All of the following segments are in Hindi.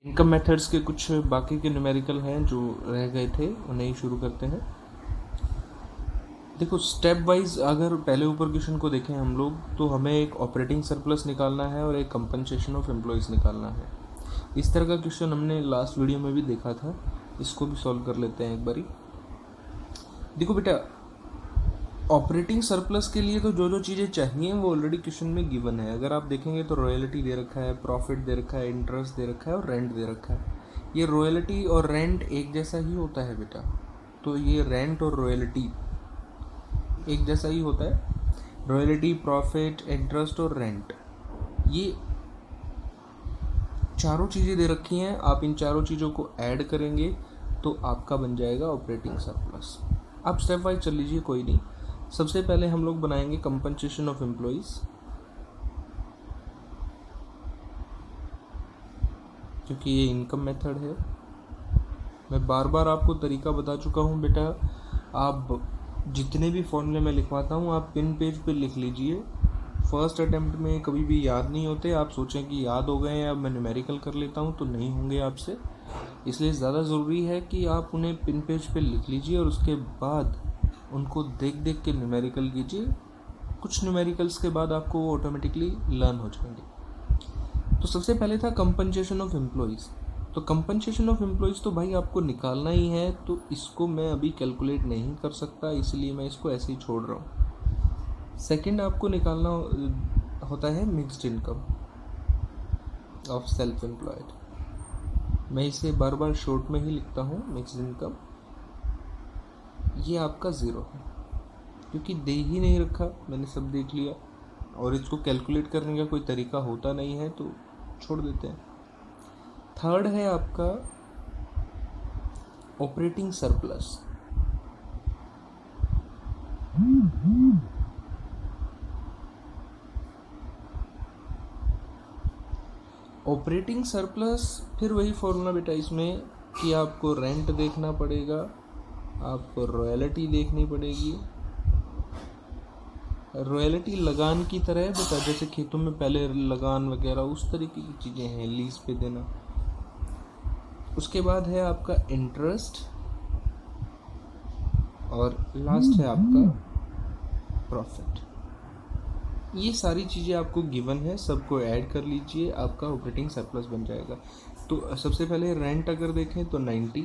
इनकम मेथड्स के कुछ बाकी के न्यूमेरिकल हैं जो रह गए थे, उन्हें ही शुरू करते हैं। देखो स्टेप वाइज अगर पहले ऊपर क्वेश्चन को देखें हम लोग, तो हमें एक ऑपरेटिंग सरप्लस निकालना है और एक कंपनसेशन ऑफ एम्प्लॉयज़ निकालना है। इस तरह का क्वेश्चन हमने लास्ट वीडियो में भी देखा था, इसको भी सॉल्व कर लेते हैं एक बारी। देखो बेटा, ऑपरेटिंग सरप्लस के लिए तो जो जो चीज़ें चाहिए वो ऑलरेडी क्वेश्चन में गिवन है। अगर आप देखेंगे तो रॉयल्टी दे रखा है, प्रॉफिट दे रखा है, इंटरेस्ट दे रखा है और रेंट दे रखा है। ये रॉयल्टी और रेंट एक जैसा ही होता है बेटा, तो ये रेंट और रॉयल्टी एक जैसा ही होता है। रॉयल्टी, प्रॉफिट, इंटरेस्ट और रेंट, ये चारों चीज़ें दे रखी हैं। आप इन चारों चीज़ों को ऐड करेंगे तो आपका बन जाएगा ऑपरेटिंग सरप्लस। आप स्टेप वाइज चल लीजिए, कोई नहीं। सबसे पहले हम लोग बनाएंगे कंपनसेशन ऑफ एम्प्लॉयज़, क्योंकि ये इनकम मेथड है। मैं बार बार आपको तरीका बता चुका हूँ बेटा, आप जितने भी फॉर्मूले मैं लिखवाता हूँ आप पिन पेज पे लिख लीजिए। फर्स्ट अटेम्प्ट में कभी भी याद नहीं होते। आप सोचें कि याद हो गए हैं, अब मैं न्यूमेरिकल कर लेता हूँ, तो नहीं होंगे आपसे। इसलिए ज़्यादा ज़रूरी है कि आप उन्हें पिन पेज पे लिख लीजिए और उसके बाद उनको देख देख के न्यूमेरिकल कीजिए। कुछ न्यूमेरिकल्स के बाद आपको वो ऑटोमेटिकली लर्न हो जाएंगे। तो सबसे पहले था कंपनसेशन ऑफ एम्प्लॉयज़। तो कंपनसेशन ऑफ एम्प्लॉयज़ तो भाई आपको निकालना ही है, तो इसको मैं अभी कैलकुलेट नहीं कर सकता, इसलिए मैं इसको ऐसे ही छोड़ रहा हूँ। सेकंड आपको निकालना होता है mixed income of self employed. मैं इसे बार बार शॉर्ट में ही लिखता हूँ, मिक्स्ड इनकम। ये आपका ज़ीरो है, क्योंकि दे ही नहीं रखा, मैंने सब देख लिया और इसको कैलकुलेट करने का कोई तरीका होता नहीं है, तो छोड़ देते हैं। थर्ड है आपका ऑपरेटिंग सरप्लस। ऑपरेटिंग सरप्लस फिर वही फॉर्मूला बेटा इसमें कि आपको रेंट देखना पड़ेगा, आपको रॉयल्टी देखनी पड़ेगी। रॉयल्टी लगान की तरह है बेटा, जैसे खेतों में पहले लगान वगैरह उस तरीके की चीज़ें हैं, लीज पे देना। उसके बाद है आपका इंटरेस्ट और लास्ट है आपका प्रॉफिट। ये सारी चीज़ें आपको गिवन है, सबको ऐड कर लीजिए, आपका ऑपरेटिंग सरप्लस बन जाएगा। तो सबसे पहले रेंट अगर देखें तो 90,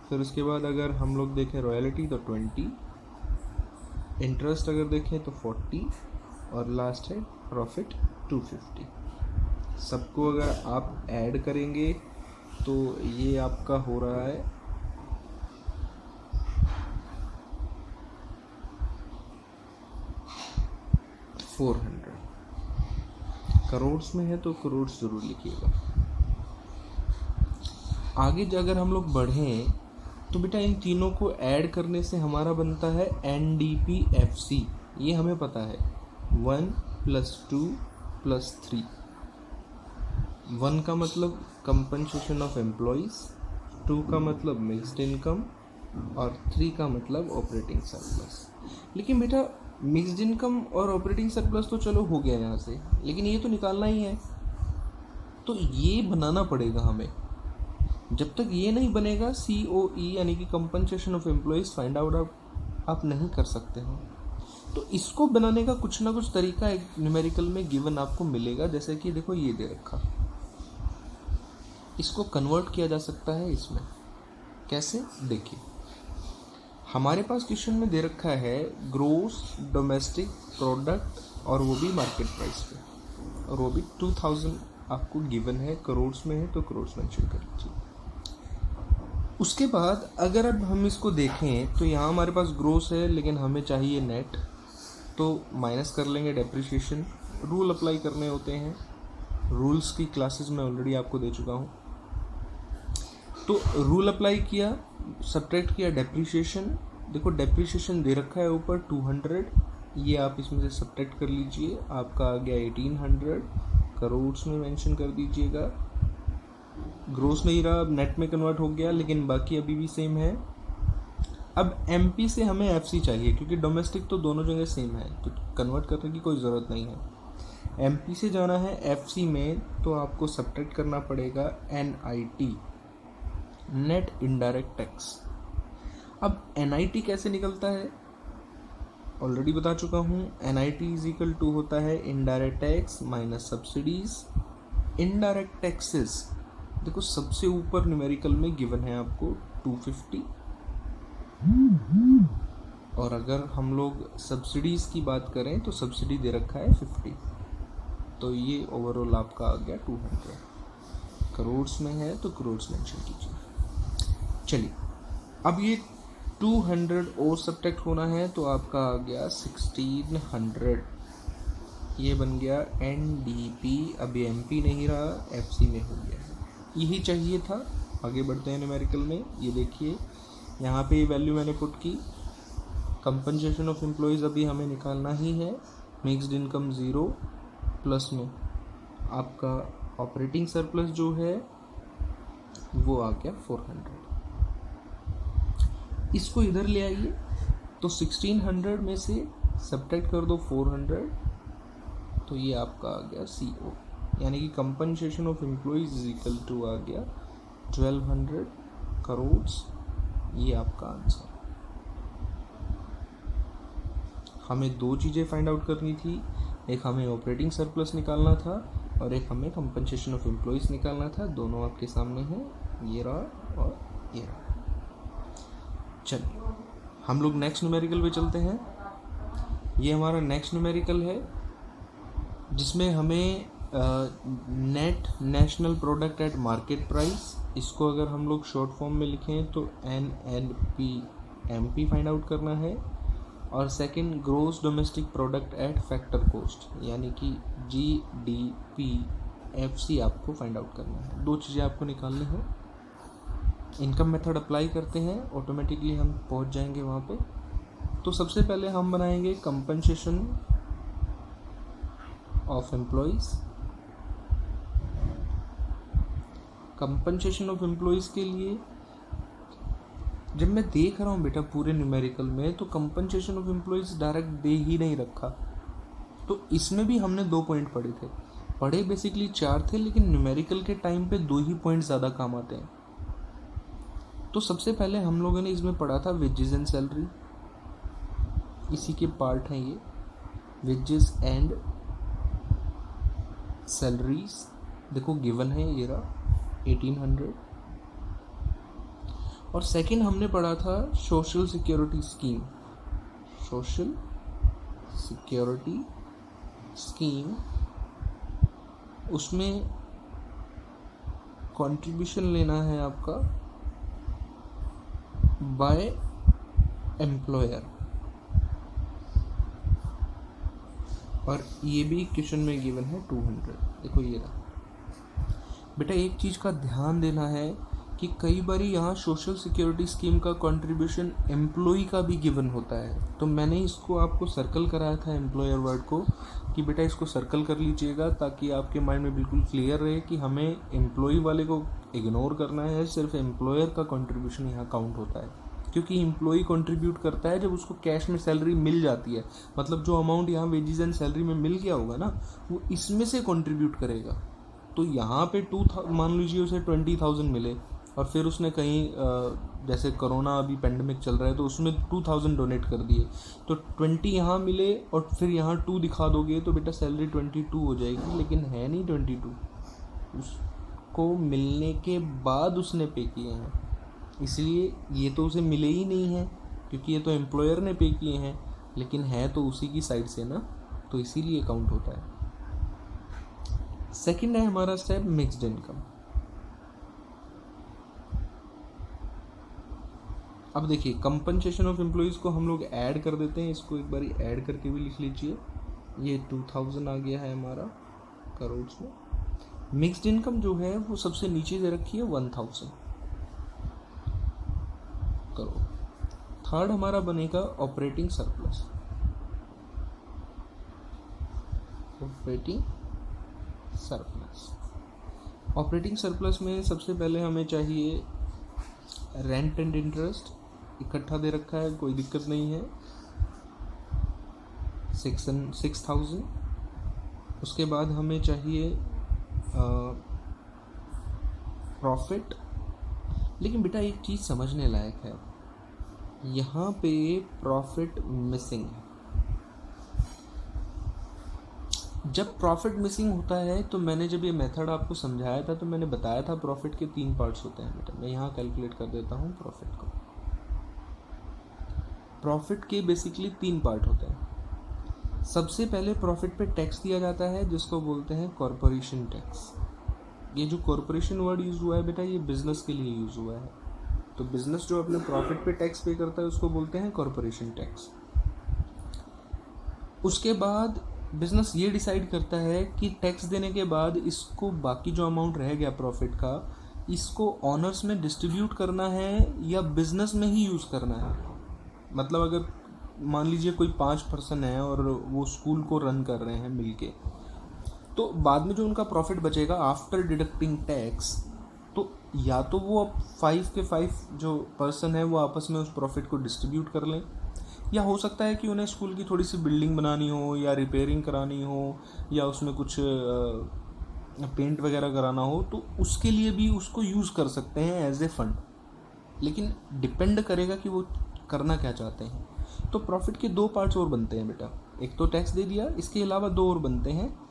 फिर उसके बाद अगर हम लोग देखें रॉयल्टी तो 20, इंटरेस्ट अगर देखें तो 40 और लास्ट है प्रॉफिट 250। सबको अगर आप ऐड करेंगे तो ये आपका हो रहा है 400। करोड़ में है तो करोड़ ज़रूर लिखिएगा। आगे अगर हम लोग बढ़ें तो बेटा इन तीनों को ऐड करने से हमारा बनता है NDPFC। ये हमें पता है 1 + 2 + 3। 1 का मतलब कंपनसेशन ऑफ एम्प्लॉयज़, 2 का मतलब मिक्स्ड इनकम और 3 का मतलब ऑपरेटिंग सरप्लस। लेकिन बेटा मिक्स्ड इनकम और ऑपरेटिंग सरप्लस तो चलो हो गया यहाँ से, लेकिन ये तो निकालना ही है, तो ये बनाना पड़ेगा हमें। जब तक ये नहीं बनेगा COE यानी कि compensation of employees find out आप नहीं कर सकते हो। तो इसको बनाने का कुछ ना कुछ तरीका एक न्यूमेरिकल में गिवन आपको मिलेगा। जैसे कि देखो ये दे रखा, इसको कन्वर्ट किया जा सकता है इसमें। कैसे, देखिए हमारे पास क्वेश्चन में दे रखा है ग्रोस डोमेस्टिक प्रोडक्ट और वो भी मार्केट प्राइस पे, और वो भी 2000 आपको गिवन है। करोड़ में है तो करोड़ मेंशन कर लीजिए। उसके बाद अगर अब हम इसको देखें तो यहाँ हमारे पास ग्रोस है, लेकिन हमें चाहिए नेट, तो माइनस कर लेंगे डेप्रिसिएशन। रूल अप्लाई करने होते हैं, रूल्स की क्लासेस में ऑलरेडी आपको दे चुका हूँ। तो रूल अप्लाई किया, सब्ट्रैक्ट किया डेप्रिसिएशन। देखो डेप्रिसिएशन दे रखा है ऊपर 200, ये आप इसमें से सब्ट्रैक्ट कर लीजिए, आपका आ गया 1800। करोड़ में मेंशन कर दीजिएगा। ग्रोस नहीं रहा, अब नेट में कन्वर्ट हो गया, लेकिन बाकी अभी भी सेम है। अब MP से हमें FC चाहिए, क्योंकि डोमेस्टिक तो दोनों जगह सेम है, तो कन्वर्ट करने की कोई ज़रूरत नहीं है। एमपी से जाना है एफसी में तो आपको सब्ट्रैक्ट करना पड़ेगा एनआईटी, नेट इनडायरेक्ट टैक्स। अब एनआईटी कैसे निकलता है ऑलरेडी बता चुका हूँ। एनआईटी इज इक्वल टू होता है indirect tax minus subsidies. Indirect taxes देखो सबसे ऊपर न्यूमेरिकल में गिवन है आपको 250, और अगर हम लोग सब्सिडीज की बात करें तो सब्सिडी दे रखा है 50, तो ये ओवरऑल आपका आ गया 200। करोड़ में है तो करोड़ मेंशन कीजिए। चलिए अब ये 200 और सब्ट्रैक्ट होना है तो आपका आ गया 1600, ये बन गया एनडीपी। अब ये एमपी नहीं रहा, एफसी में हो गया है। यही चाहिए था। आगे बढ़ते हैं न्यूमेरिकल में। ये देखिए यहाँ पे वैल्यू मैंने पुट की। कंपनसेशन ऑफ एम्प्लॉयज़ अभी हमें निकालना ही है। मिक्स्ड इनकम 0 प्लस में आपका ऑपरेटिंग सरप्लस जो है वो आ गया 400। इसको इधर ले आइए तो 1600 में से सब्ट्रैक्ट कर दो 400, तो ये आपका आ गया CO, यानी कि compensation of employees is equal to आ गया 1200 करोड़। ये आपका आंसर। हमें दो चीज़ें फाइंड आउट करनी थी, एक हमें ऑपरेटिंग सरप्लस निकालना था और एक हमें कंपनसेशन ऑफ एम्प्लॉयज निकालना था। दोनों आपके सामने हैं, ये रहा और ये रहा। चलिए हम लोग नेक्स्ट न्यूमेरिकल पे चलते हैं। ये हमारा नेक्स्ट न्यूमेरिकल है जिसमें हमें net national product at market price, इसको अगर हम लोग शॉर्ट फॉर्म में लिखें तो NNPMP फाइंड आउट करना है, और second gross domestic product at factor cost यानी कि GDPFC आपको फाइंड आउट करना है। दो चीज़ें आपको निकालनी है। इनकम मेथड अप्लाई करते हैं, ऑटोमेटिकली हम पहुंच जाएंगे वहाँ पे। तो सबसे पहले हम बनाएंगे compensation of employees. Compensation of employees के लिए जब मैं देख रहा हूँ बेटा पूरे न्यूमेरिकल में, तो कंपनसेशन ऑफ एम्प्लॉयज़ डायरेक्ट दे ही नहीं रखा। तो इसमें भी हमने 2 पॉइंट पढ़े बेसिकली 4 थे, लेकिन न्यूमेरिकल के टाइम पे 2 ही पॉइंट ज़्यादा काम आते हैं। तो सबसे पहले हम लोगों ने इसमें पढ़ा था वेजेस एंड सैलरी, इसी के पार्ट हैं ये वेजेस एंड सैलरीज। देखो गिवन है ये रहा 1800। और सेकंड हमने पढ़ा था social security scheme. Social security scheme, उसमें कंट्रीब्यूशन लेना है आपका बाय एम्प्लॉयर, और ये भी क्वेश्चन में गिवन है 200। देखो ये रहा बेटा। एक चीज़ का ध्यान देना है कि कई बार यहाँ सोशल सिक्योरिटी स्कीम का कंट्रीब्यूशन एम्प्लॉय का भी गिवन होता है। तो मैंने इसको आपको सर्कल कराया था एम्प्लॉयर वर्ड को, कि बेटा इसको सर्कल कर लीजिएगा ताकि आपके माइंड में बिल्कुल क्लियर रहे कि हमें एम्प्लॉय वाले को इग्नोर करना है, सिर्फ एम्प्लॉयर का कंट्रीब्यूशन यहाँ काउंट होता है। क्योंकि एम्प्लॉय कंट्रीब्यूट करता है जब उसको कैश में सैलरी मिल जाती है, मतलब जो अमाउंट यहाँ वेजेस एंड सैलरी में मिल गया होगा ना, वो इसमें से कंट्रीब्यूट करेगा। तो यहाँ पे मान लीजिए उसे 20,000 मिले और फिर उसने कहीं जैसे कोरोना अभी पेंडेमिक चल रहा है तो उसमें 2,000 डोनेट कर दिए, तो 20 यहाँ मिले और फिर यहाँ 2 दिखा दोगे तो बेटा सैलरी 22 हो जाएगी, लेकिन है नहीं 22, उसको मिलने के बाद उसने पे किए हैं, इसलिए ये तो उसे मिले ही नहीं हैं क्योंकि ये तो एम्प्लॉयर ने पे किए हैं, लेकिन है तो उसी की साइड से ना, तो इसीलिए काउंट होता है। सेकंड है हमारा स्टेप मिक्स्ड इनकम। अब देखिए कंपनसेशन ऑफ एम्प्लॉयज़ को हम लोग ऐड कर देते हैं, इसको एक बारी ऐड करके भी लिख लीजिए। ये 2000 आ गया है हमारा करोड़ में। मिक्स्ड इनकम जो है वो सबसे नीचे दे रखी है 1000 करोड़। थर्ड हमारा बनेगा ऑपरेटिंग सरप्लस। ऑपरेटिंग सरप्लस में सबसे पहले हमें चाहिए रेंट एंड इंटरेस्ट, इकट्ठा दे रखा है, कोई दिक्कत नहीं है, 6000। उसके बाद हमें चाहिए प्रॉफिट। लेकिन बेटा एक चीज़ समझने लायक है, यहाँ पे प्रॉफिट मिसिंग है। जब प्रॉफिट मिसिंग होता है तो मैंने जब ये मेथड आपको समझाया था तो मैंने बताया था प्रॉफिट के 3 पार्ट्स होते हैं बेटा। मैं यहाँ कैलकुलेट कर देता हूँ प्रॉफिट को। प्रॉफिट के बेसिकली 3 पार्ट होते हैं। सबसे पहले प्रॉफिट पे टैक्स दिया जाता है जिसको बोलते हैं कॉरपोरेशन टैक्स। ये जो कॉरपोरेशन वर्ड यूज़ हुआ है बेटा, ये बिजनेस के लिए यूज़ हुआ है। तो बिजनेस जो अपने प्रॉफिट पे टैक्स पे करता है उसको बोलते हैं कॉरपोरेशन टैक्स। उसके बाद बिजनेस ये डिसाइड करता है कि टैक्स देने के बाद इसको बाकी जो अमाउंट रह गया प्रॉफिट का, इसको ऑनर्स में डिस्ट्रीब्यूट करना है या बिजनेस में ही यूज़ करना है। मतलब अगर मान लीजिए कोई 5 पर्सन है और वो स्कूल को रन कर रहे हैं मिलके, तो बाद में जो उनका प्रॉफिट बचेगा आफ्टर डिडक्टिंग टैक्स, तो या तो वो 5 के 5 जो पर्सन है वो आपस में उस प्रॉफिट को डिस्ट्रीब्यूट कर लें, या हो सकता है कि उन्हें स्कूल की थोड़ी सी बिल्डिंग बनानी हो या रिपेयरिंग करानी हो या उसमें कुछ पेंट वगैरह कराना हो, तो उसके लिए भी उसको यूज़ कर सकते हैं एज ए फंड। लेकिन डिपेंड करेगा कि वो करना क्या चाहते हैं। तो प्रॉफिट के 2 पार्ट्स और बनते हैं बेटा। एक तो टैक्स दे दिया, इसके अलावा 2 और बनते हैं।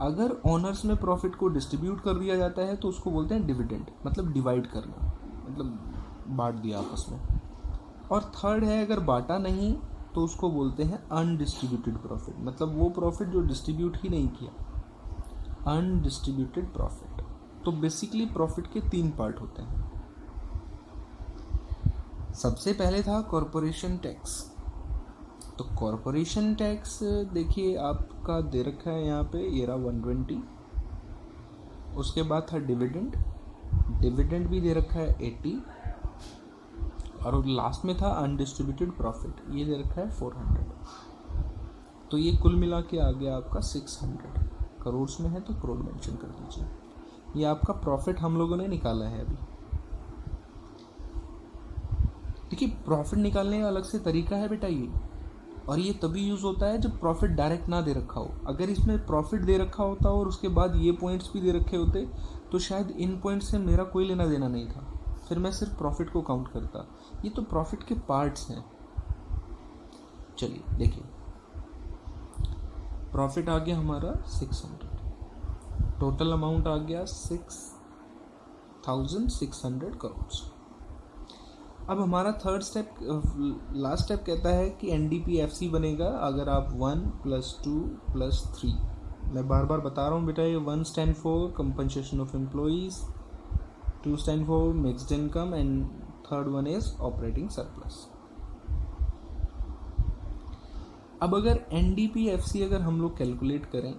अगर ऑनर्स में प्रॉफिट को डिस्ट्रीब्यूट कर दिया जाता है तो उसको बोलते हैं डिविडेंड, मतलब डिवाइड करना, मतलब बांट दिया आपस में। और थर्ड है अगर बांटा नहीं तो उसको बोलते हैं अनडिस्ट्रीब्यूटेड प्रॉफिट, मतलब वो प्रॉफिट जो डिस्ट्रीब्यूट ही नहीं किया, अनडिस्ट्रीब्यूटेड प्रॉफिट। तो बेसिकली प्रॉफिट के 3 पार्ट होते हैं। सबसे पहले था कॉरपोरेशन टैक्स। तो कॉरपोरेशन टैक्स देखिए आपका दे रखा है यहाँ पे, ये रहा 120। उसके बाद था डिविडेंड, डिविडेंड भी दे रखा है 80। और लास्ट में था अनडिस्ट्रीब्यूटेड प्रॉफिट, ये दे रखा है 400। तो ये कुल मिला के आ गया आपका 600। करोड़ में है तो करोड़ मेंशन कर दीजिए। ये आपका प्रॉफिट हम लोगों ने निकाला है अभी। देखिए प्रॉफिट निकालने का अलग से तरीका है बेटा ये, और ये तभी यूज़ होता है जब प्रॉफिट डायरेक्ट ना दे रखा हो। अगर इसमें प्रॉफिट दे रखा होता और उसके बाद ये पॉइंट्स भी दे रखे होते तो शायद इन पॉइंट्स से मेरा कोई लेना देना नहीं था, फिर मैं सिर्फ प्रॉफिट को काउंट करता। ये तो प्रॉफिट के पार्ट्स हैं। चलिए देखिए, प्रॉफिट आ गया हमारा 600, टोटल अमाउंट आ गया 6,600 करोड़। अब हमारा थर्ड स्टेप, लास्ट स्टेप कहता है कि NDPFC बनेगा अगर आप 1 + 2 + 3। मैं बार बार बता रहा हूँ बेटा, ये 1 stand for compensation of employees, 2 stand for mixed income and third one is operating surplus. अब अगर NDPFC अगर हम लोग कैलकुलेट करें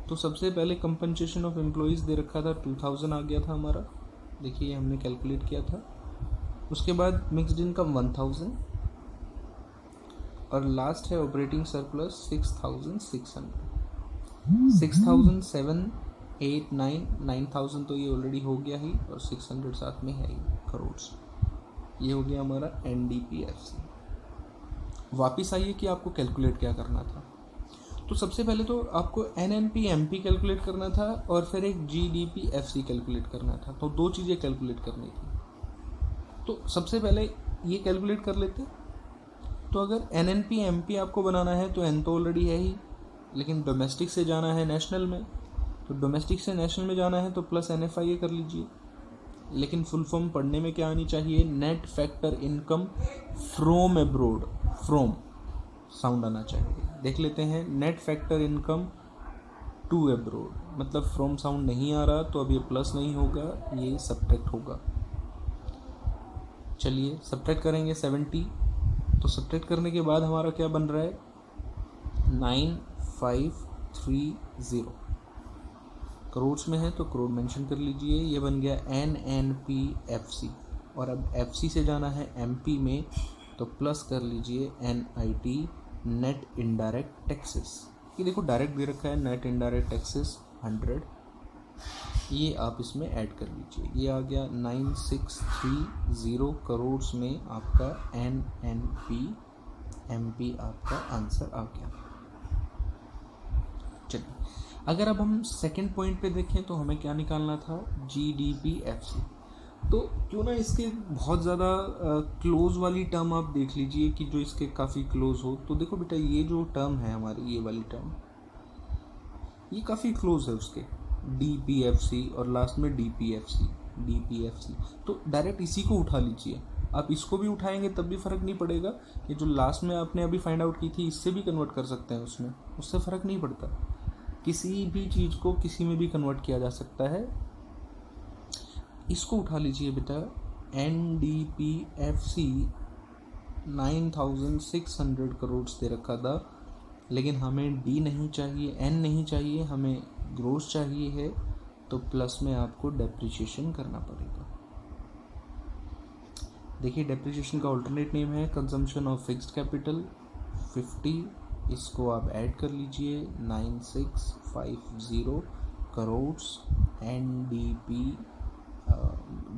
तो सबसे पहले कंपनसेशन ऑफ एम्प्लॉइज दे रखा था 2000 आ गया था हमारा, देखिए हमने कैलकुलेट किया था। उसके बाद मिक्स्ड इनकम 1000 और लास्ट है ऑपरेटिंग सरप्लस 6600। 6000 7 8 9 9000 तो ये ऑलरेडी हो गया ही, और 600 साथ में है ही करोड़। ये हो गया हमारा NDPFC। वापिस आइए कि आपको कैलकुलेट क्या करना था। तो सबसे पहले तो आपको NNP-MP कैलकुलेट करना था और फिर एक GDP-FC कैलकुलेट करना था। तो 2 चीज़ें कैलकुलेट करनी थी। तो सबसे पहले ये कैलकुलेट कर लेते। तो अगर NNP-MP आपको बनाना है तो N तो ऑलरेडी है ही, लेकिन डोमेस्टिक से जाना है नेशनल में, तो डोमेस्टिक से नेशनल में जाना है तो प्लस NFIA कर लीजिए। लेकिन फुल फॉर्म पढ़ने में क्या आनी चाहिए, net factor income from abroad, from sound आना चाहिए। देख लेते हैं, net factor income to abroad, मतलब फ्रॉम साउंड नहीं आ रहा तो अब ये प्लस नहीं होगा, ये सब्ट्रैक्ट होगा। चलिए सब्ट्रैक्ट करेंगे 70। तो सब्ट्रैक्ट करने के बाद हमारा क्या बन रहा है, 9530। करोड़ में है तो करोड़ मेंशन कर लीजिए। ये बन गया NNPFC। और अब FC से जाना है MP में तो प्लस कर लीजिए NIT, नेट इनडायरेक्ट टैक्सेस। ये देखो डायरेक्ट दे रखा है नेट इनडायरेक्ट टैक्सेस 100, ये आप इसमें ऐड कर लीजिए। ये आ गया 9630 करोड़ में आपका NNP-MP आपका आंसर आ गया। चलिए अगर अब हम सेकंड पॉइंट पे देखें तो हमें क्या निकालना था, GDPFC। तो क्यों ना इसके बहुत ज़्यादा क्लोज वाली टर्म आप देख लीजिए कि जो इसके काफ़ी क्लोज हो। तो देखो बेटा, ये जो टर्म है हमारी, ये वाली टर्म, ये काफ़ी क्लोज है उसके, DPFC और लास्ट में DPFC। तो डायरेक्ट इसी को उठा लीजिए। आप इसको भी उठाएंगे तब भी फ़र्क नहीं पड़ेगा। ये जो लास्ट में आपने अभी फाइंड आउट की थी, इससे भी कन्वर्ट कर सकते हैं उसमें, उससे फ़र्क नहीं पड़ता। किसी भी चीज़ को किसी में भी कन्वर्ट किया जा सकता है। इसको उठा लीजिए बेटा, NDPFC 9,600 करोड़ दे रखा था, लेकिन हमें डी नहीं चाहिए, एन नहीं चाहिए, हमें ग्रोस चाहिए है। तो प्लस में आपको डेप्रिसिएशन करना पड़ेगा। देखिए, डेप्रिसिएशन का अल्टरनेट नेम है कंजम्पशन ऑफ फिक्स्ड कैपिटल 50। इसको आप ऐड कर लीजिए, 9650 करोड़। NDP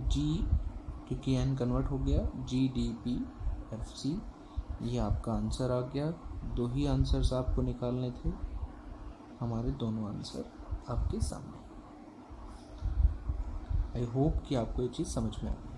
जी, क्योंकि एन कन्वर्ट हो गया, GDPFC। ये आपका आंसर आ गया। दो ही आंसर्स आपको निकालने थे, हमारे दोनों आंसर आपके सामने। आई होप कि आपको ये चीज़ समझ में आ गई।